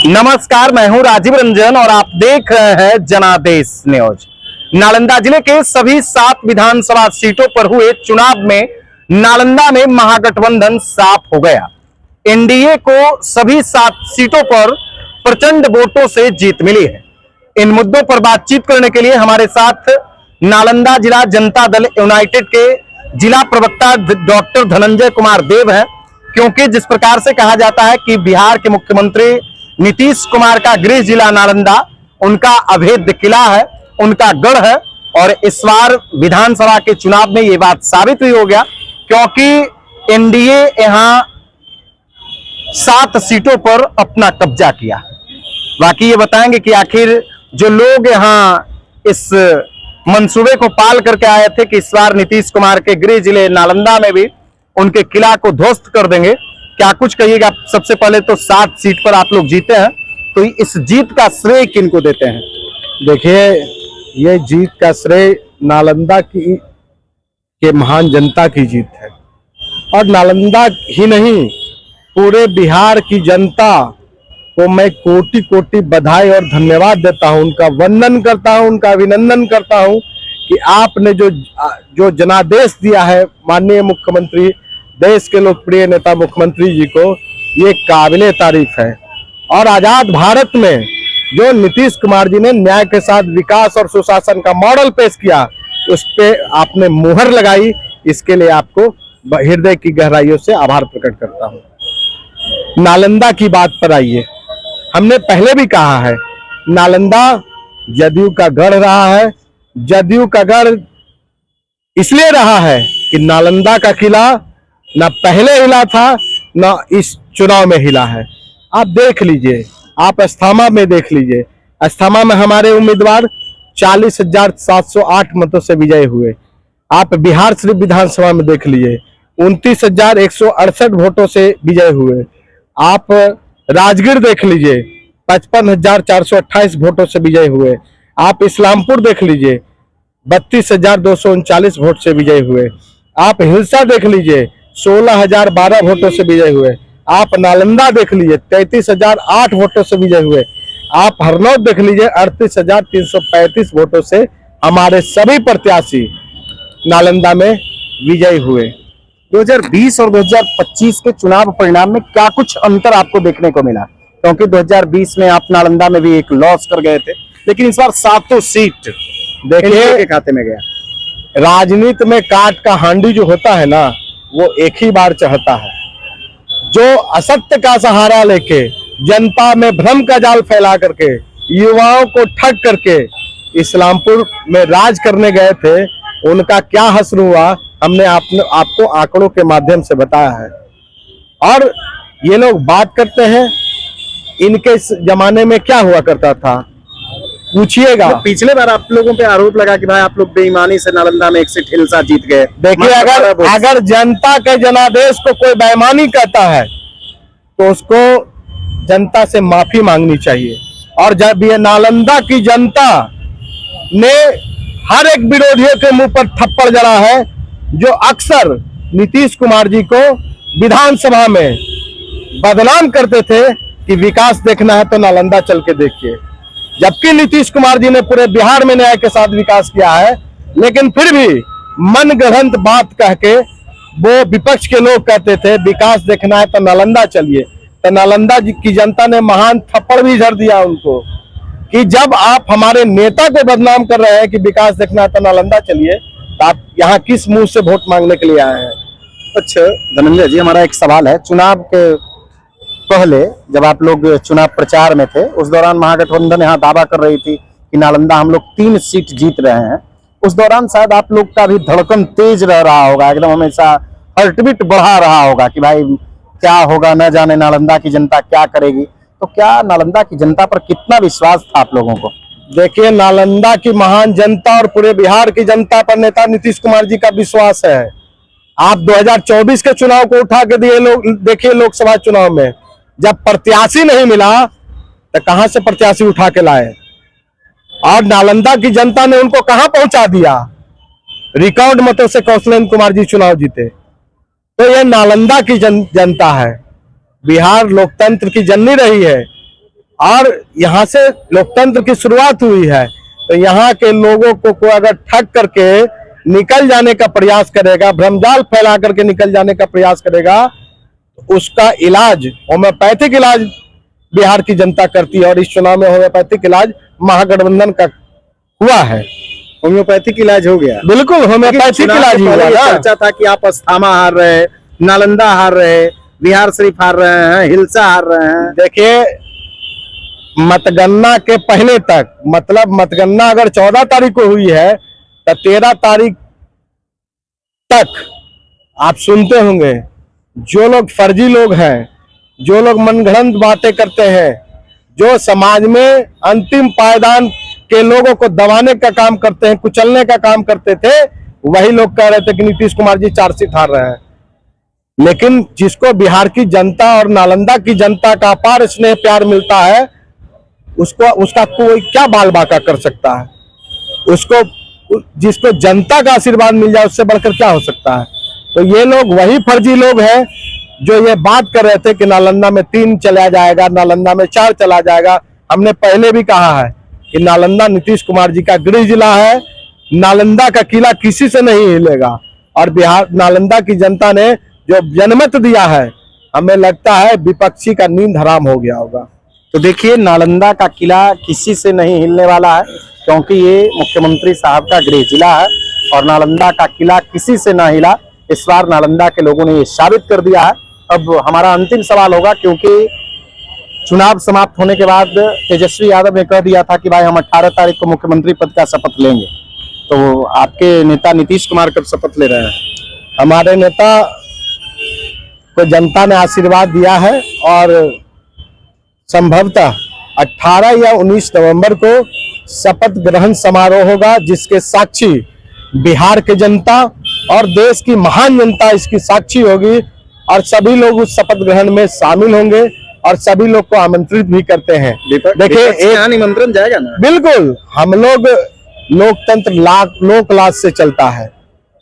नमस्कार, मैं हूं राजीव रंजन और आप देख रहे हैं जनादेश न्यूज। नालंदा जिले के सभी 7 विधानसभा सीटों पर हुए चुनाव में नालंदा में महागठबंधन साफ हो गया। एनडीए को सभी 7 सीटों पर प्रचंड वोटों से जीत मिली है। इन मुद्दों पर बातचीत करने के लिए हमारे साथ नालंदा जिला जनता दल यूनाइटेड के जिला प्रवक्ता डॉक्टर धनंजय कुमार देव हैं, क्योंकि जिस प्रकार से कहा जाता है कि बिहार के मुख्यमंत्री नीतीश कुमार का गृह जिला नालंदा उनका अभेद्य किला है, उनका गढ़ है। और इस बार विधानसभा के चुनाव में यह बात साबित हुई हो गया, क्योंकि एनडीए यहां 7 सीटों पर अपना कब्जा किया। बाकी ये बताएंगे कि आखिर जो लोग यहां इस मंसूबे को पाल करके आए थे कि इस बार नीतीश कुमार के गृह जिले नालंदा में भी उनके किला को ध्वस्त कर देंगे, क्या कुछ कहिएगा। सबसे पहले तो 7 सीट पर आप लोग जीते हैं, तो इस जीत का श्रेय किनको देते हैं? देखिए, ये जीत का श्रेय नालंदा की के महान जनता की जीत है। और नालंदा ही नहीं, पूरे बिहार की जनता को मैं कोटि कोटि बधाई और धन्यवाद देता हूं, उनका वंदन करता हूं, उनका अभिनंदन करता हूं कि आपने जो जनादेश दिया है माननीय मुख्यमंत्री, देश के लोकप्रिय नेता मुख्यमंत्री जी को, ये काबिले तारीफ है। और आजाद भारत में जो नीतीश कुमार जी ने न्याय के साथ विकास और सुशासन का मॉडल पेश किया, उस पे आपने मुहर लगाई, इसके लिए आपको हृदय की गहराइयों से आभार प्रकट करता हूं। नालंदा की बात पर आइए। हमने पहले भी कहा है, नालंदा जदयू का गढ़ रहा है। जदयू का गढ़ इसलिए रहा है कि नालंदा का किला ना पहले हिला था, ना इस चुनाव में हिला है। आप देख लीजिए, आप अस्थामा में देख लीजिए। अस्थामा में हमारे उम्मीदवार 40,708 मतों से विजयी हुए। आप बिहार शरीफ विधानसभा में देख लीजिए, 29,168 वोटों से विजय हुए। आप राजगीर देख लीजिए, 55,428 वोटों से विजय हुए। आप इस्लामपुर देख लीजिए, 32,239 वोट से विजय हुए। आप हिलसा देख लीजिए, 16,012 वोटों से विजय हुए। आप नालंदा देख लीजिए, 33,008 वोटों से विजय हुए। आप हरनौत देख लीजिए, 38,335 वोटों से हमारे सभी प्रत्याशी नालंदा में विजयी हुए। 2020 और 2025 के चुनाव परिणाम में क्या कुछ अंतर आपको देखने को मिला? क्योंकि 2020 में आप नालंदा में भी एक लॉस कर गए थे, लेकिन इस बार 7 सीट देखिए के खाते में गया। राजनीति में काट का हांडी जो होता है ना, वो एक ही बार चढ़ता है। जो असत्य का सहारा लेके जनता में भ्रम का जाल फैला करके युवाओं को ठग करके इस्लामपुर में राज करने गए थे, उनका क्या हश्र हुआ, हमने आपको आंकड़ों के माध्यम से बताया है। और ये लोग बात करते हैं, इनके जमाने में क्या हुआ करता था, पूछिएगा। तो पिछले बार आप लोगों पे आरोप लगा कि भाई आप लोग बेईमानी से नालंदा में 1 सीट हिलसा जीत गए। देखिए, अगर जनता के जनादेश को कोई बेईमानी कहता है तो उसको जनता से माफी मांगनी चाहिए। और जब ये नालंदा की जनता ने हर एक विरोधियों के मुंह पर थप्पड़ जड़ा है, जो अक्सर नीतीश कुमार जी को विधानसभा में बदनाम करते थे कि विकास देखना है तो नालंदा चल के देखिए, जबकि नीतीश कुमार जी ने पूरे बिहार में न्याय के साथ विकास किया है, लेकिन फिर भी मन गढ़ंत बात कह के वो विपक्ष के लोग कहते थे विकास देखना है तो नालंदा चलिए। तो नालंदा की जनता ने महान थप्पड़ भी झड़ दिया उनको कि जब आप हमारे नेता को बदनाम कर रहे हैं कि विकास देखना है तो नालंदा चलिए, तो आप यहाँ किस मुंह से वोट मांगने के लिए आए हैं? अच्छा धनंजय जी, हमारा एक सवाल है। चुनाव के पहले जब आप लोग चुनाव प्रचार में थे, उस दौरान महागठबंधन यहाँ दावा कर रही थी कि नालंदा हम लोग 3 सीट जीत रहे हैं। उस दौरान शायद आप लोग का भी धड़कन तेज रह रहा होगा, एकदम हमेशा हार्टबीट बढ़ा रहा होगा कि भाई क्या होगा, न जाने नालंदा की जनता क्या करेगी। तो क्या नालंदा की जनता पर कितना विश्वास था आप लोगों को? देखिए, नालंदा की महान जनता और पूरे बिहार की जनता पर नेता नीतीश कुमार जी का विश्वास है। आप 2024 के चुनाव को उठा के देखिए, लोकसभा चुनाव में जब प्रत्याशी नहीं मिला तो कहां से प्रत्याशी उठा के लाए, और नालंदा की जनता ने उनको कहां पहुंचा दिया। रिकॉर्ड मतों से कौशलेंद्र कुमार जी चुनाव जीते। तो ये नालंदा की जनता है। बिहार लोकतंत्र की जननी रही है। और यहाँ से लोकतंत्र की शुरुआत हुई है। तो यहाँ के लोगों को अगर ठग करके निकल जाने का प्रयास करेगा, भ्रमजाल फैला करके निकल जाने का प्रयास करेगा, तो उसका इलाज, होम्योपैथिक इलाज बिहार की जनता करती है। और इस चुनाव में होम्योपैथिक इलाज महागठबंधन का हुआ है। होम्योपैथिक इलाज हो गया, बिल्कुल होम्योपैथिक इलाज हुआ पहले ये ना। चर्चा था कि आप अस्थामा हार रहे, नालंदा हार रहे, बिहार शरीफ हार रहे हैं, हिलसा हार रहे हैं। देखिए, मतगणना के पहले तक, मतलब मतगणना अगर 14 तारीख को हुई है तो 13 तारीख तक आप सुनते होंगे जो लोग फर्जी लोग हैं, जो लोग मनगढ़ंत बातें करते हैं, जो समाज में अंतिम पायदान के लोगों को दबाने का काम करते हैं, कुचलने का काम करते थे, वही लोग कह रहे थे कि नीतीश कुमार जी 4 सीट हार रहे हैं। लेकिन जिसको बिहार की जनता और नालंदा की जनता का अपार स्नेह प्यार मिलता है, उसको उसका कोई क्या बाल बाका कर सकता है? उसको, जिसको जनता का आशीर्वाद मिल जाए, उससे बढ़कर क्या हो सकता है? तो ये लोग वही फर्जी लोग हैं जो ये बात कर रहे थे कि नालंदा में 3 चला जाएगा, नालंदा में 4 चला जाएगा। हमने पहले भी कहा है कि नालंदा नीतीश कुमार जी का गृह जिला है, नालंदा का किला किसी से नहीं हिलेगा। और बिहार नालंदा की जनता ने जो जनमत दिया है, हमें लगता है विपक्षी का नींद हराम हो गया होगा। तो देखिए, नालंदा का किला किसी से नहीं हिलने वाला है, क्योंकि ये मुख्यमंत्री साहब का गृह जिला है और नालंदा का किला किसी से ना हिला। इस बार नालंदा के लोगों ने ये साबित कर दिया है। अब हमारा अंतिम सवाल होगा, क्योंकि चुनाव समाप्त होने के बाद तेजस्वी यादव ने कह दिया था कि भाई हम 18 तारीख को मुख्यमंत्री पद का शपथ लेंगे, तो आपके नेता नीतीश कुमार कब शपथ ले रहे हैं? हमारे नेता को जनता ने आशीर्वाद दिया है और संभवतः 18 या 19 नवंबर को शपथ ग्रहण समारोह होगा, जिसके साक्षी बिहार की जनता और देश की महान जनता इसकी साक्षी होगी। और सभी लोग उस शपथ ग्रहण में शामिल होंगे और सभी लोग को आमंत्रित भी करते हैं। देखिए, एक निमंत्रण जाएगा ना? बिल्कुल, हम लोग लोकतंत्र लोकलाज से चलता है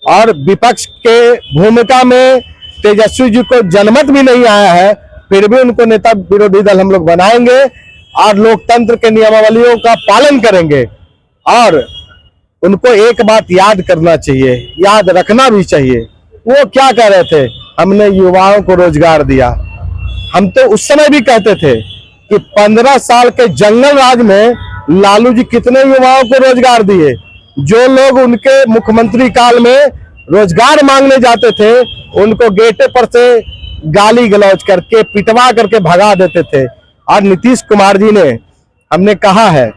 और विपक्ष के भूमिका में तेजस्वी जी को जनमत भी नहीं आया है, फिर भी उनको नेता विरोधी दल हम लोग बनाएंगे और लोकतंत्र के नियमावलियों का पालन करेंगे। और उनको एक बात याद करना चाहिए, याद रखना भी चाहिए। वो क्या कह रहे थे? हमने युवाओं को रोजगार दिया। हम तो उस समय भी कहते थे कि 15 साल के जंगल राज में लालू जी कितने युवाओं को रोजगार दिए। जो लोग उनके मुख्यमंत्री काल में रोजगार मांगने जाते थे, उनको गेटे पर से गाली गलौज करके, पिटवा करके भगा देते थे। और नीतीश कुमार जी ने, हमने कहा है,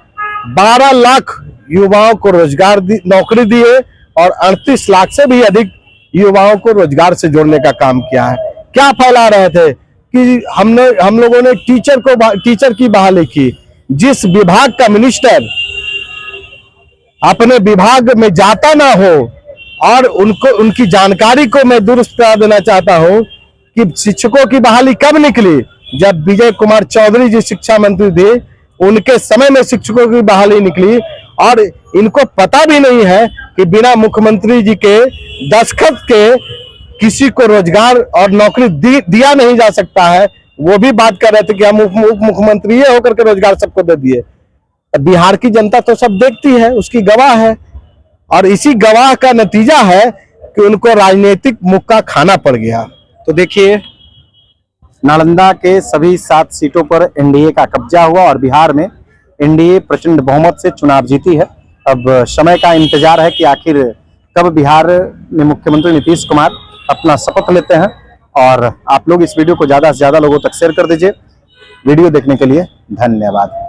12 लाख युवाओं को रोजगार नौकरी दिए और 38 लाख से भी अधिक युवाओं को रोजगार से जोड़ने का काम किया है। क्या फैला रहे थे कि हम लोगों ने टीचर की बहाली की। जिस विभाग का मिनिस्टर अपने विभाग में जाता ना हो, और उनकी जानकारी को मैं दुरुस्त करा देना चाहता हूं कि शिक्षकों की बहाली कब निकली? जब विजय कुमार चौधरी जी शिक्षा मंत्री थे, उनके समय में शिक्षकों की बहाली निकली। और इनको पता भी नहीं है कि बिना मुख्यमंत्री जी के दस्तखत के किसी को रोजगार और नौकरी दिया नहीं जा सकता है। वो भी बात कर रहे थे कि हम उप मुख्यमंत्री होकर के रोजगार सबको दे दिए। बिहार की जनता तो सब देखती है, उसकी गवाह है। और इसी गवाह का नतीजा है कि उनको राजनीतिक मुक्का खाना पड़ गया। तो देखिए, नालंदा के सभी 7 सीटों पर एनडीए का कब्जा हुआ और बिहार में एनडीए प्रचंड बहुमत से चुनाव जीती है। अब समय का इंतजार है कि आखिर कब बिहार में मुख्यमंत्री नीतीश कुमार अपना शपथ लेते हैं। और आप लोग इस वीडियो को ज़्यादा से ज़्यादा लोगों तक शेयर कर दीजिए। वीडियो देखने के लिए धन्यवाद।